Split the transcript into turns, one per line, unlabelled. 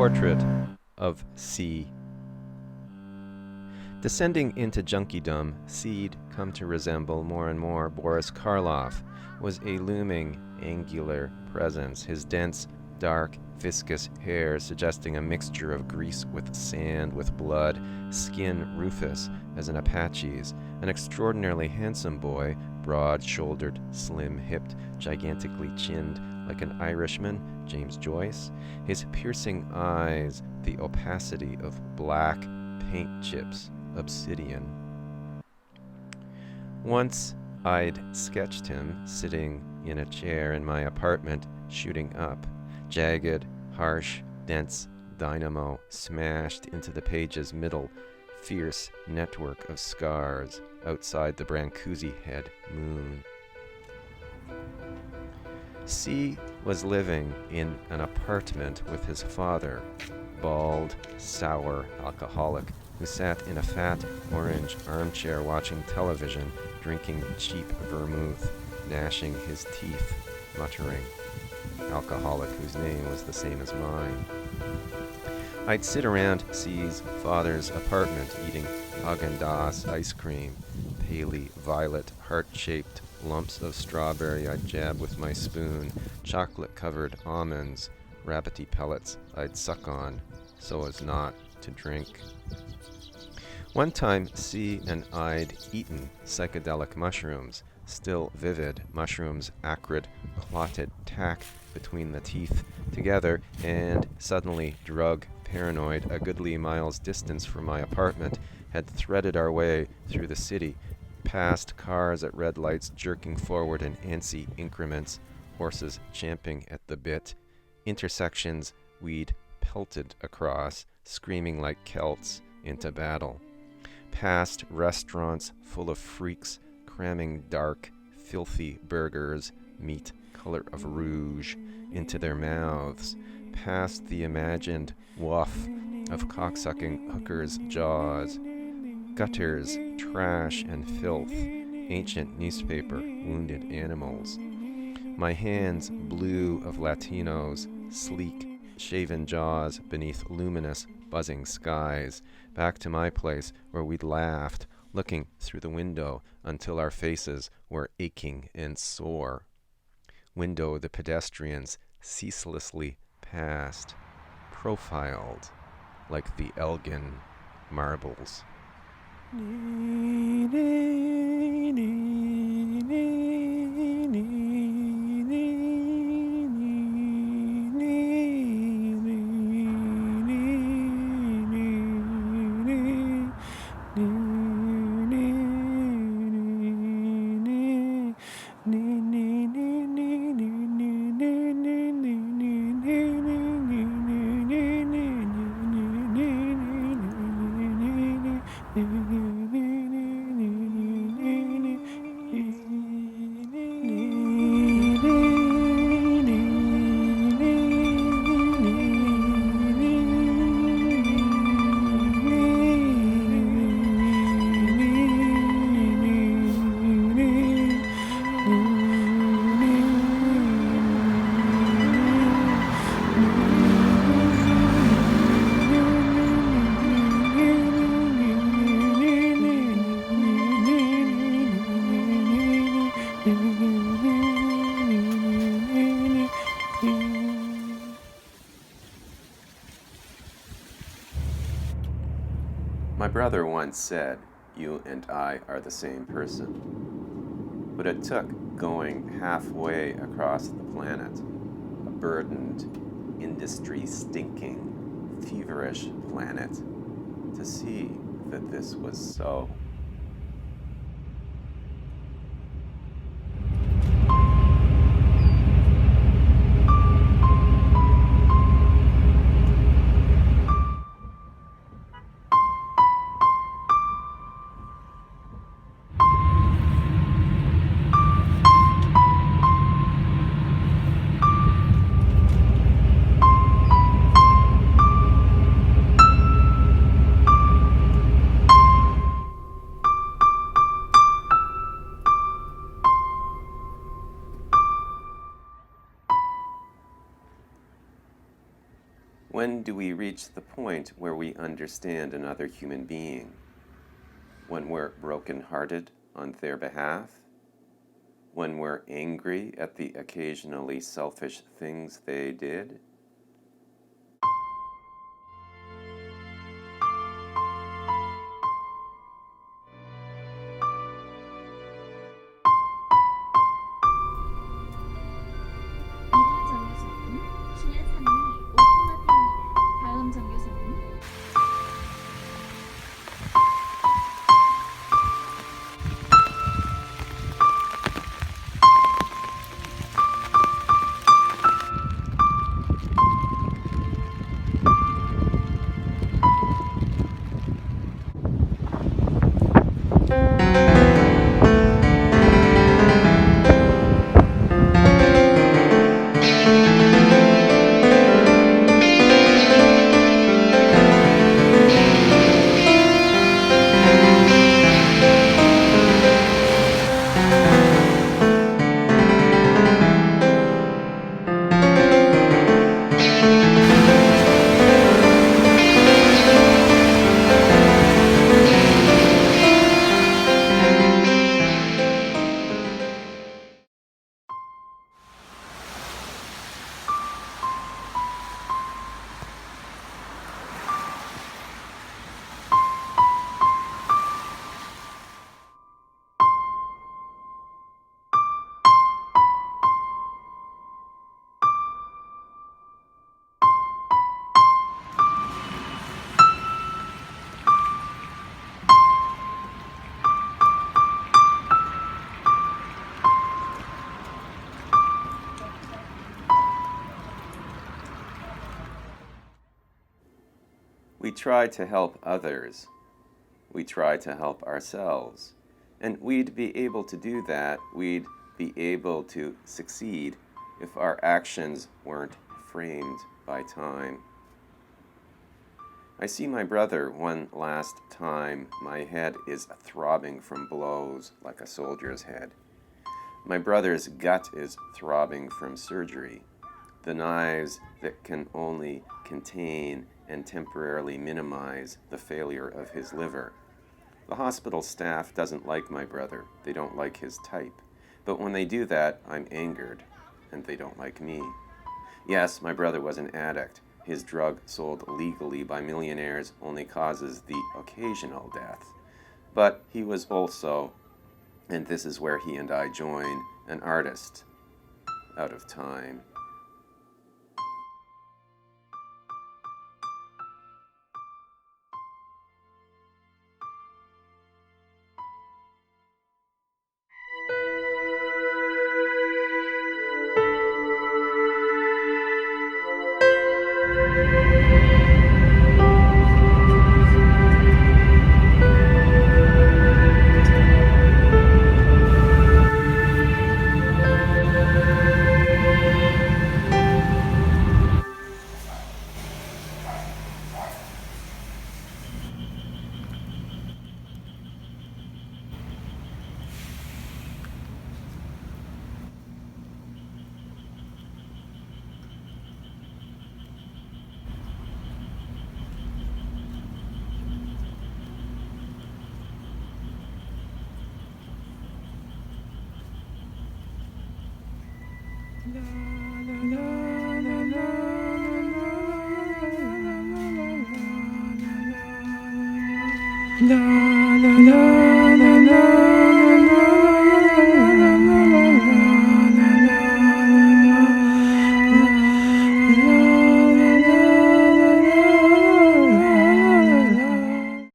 Portrait of C. Descending into junkiedom, C'd come to resemble more and more Boris Karloff, was a looming, angular presence, his dense, dark, viscous hair suggesting a mixture of grease with sand with blood, skin rufous as an Apache's, an extraordinarily handsome boy, broad-shouldered, slim-hipped, gigantically chinned like an Irishman, James Joyce, his piercing eyes the opacity of black paint chips, obsidian. Once I'd sketched him sitting in a chair in my apartment, shooting up, jagged, harsh, dense dynamo smashed into the page's middle, fierce network of scars outside the Brancusi head moon. C was living in an apartment with his father, bald, sour alcoholic, who sat in a fat orange armchair watching television, drinking cheap vermouth, gnashing his teeth, muttering. Alcoholic whose name was the same as mine. I'd sit around C's father's apartment eating Haagen-Dazs ice cream, paley violet heart-shaped lumps of strawberry I'd jab with my spoon, chocolate-covered almonds, rabbity pellets I'd suck on so as not to drink. One time, C and I'd eaten psychedelic mushrooms, still vivid mushrooms, acrid, clotted tack between the teeth together, and suddenly drug paranoid a goodly miles distance from my apartment, had threaded our way through the city, past cars at red lights jerking forward in antsy increments, horses champing at the bit, intersections we'd pelted across, screaming like Celts into battle, past restaurants full of freaks cramming dark, filthy burgers, meat color of rouge, into their mouths, past the imagined waft of cocksucking hookers' jaws, gutters, trash and filth, ancient newspaper, wounded animals. My hands blue of Latinos, sleek, shaven jaws beneath luminous, buzzing skies, back to my place where we'd laughed, looking through the window until our faces were aching and sore. Window the pedestrians ceaselessly passed, profiled like the Elgin marbles. My brother once said, "You and I are the same person." But it took going halfway across the planet, a burdened, industry-stinking, feverish planet, to see that this was so. When do we reach the point where we understand another human being? When we're broken-hearted on their behalf? When we're angry at the occasionally selfish things they did?
이번 정류소는 신현 3리 오토마타입니다. 다음 정류소는
We try to help others. We try to help ourselves. And we'd be able to do that, we'd be able to succeed if our actions weren't framed by time. I see my brother one last time. My head is throbbing from blows like a soldier's head. My brother's gut is throbbing from surgery. The knives that can only contain and temporarily minimize the failure of his liver. The hospital staff doesn't like my brother. They don't like his type. But when they do that, I'm angered, and they don't like me. Yes, my brother was an addict. His drug sold legally by millionaires only causes the occasional death. But he was also, and this is where he and I join, an artist out of time.
La la la la la.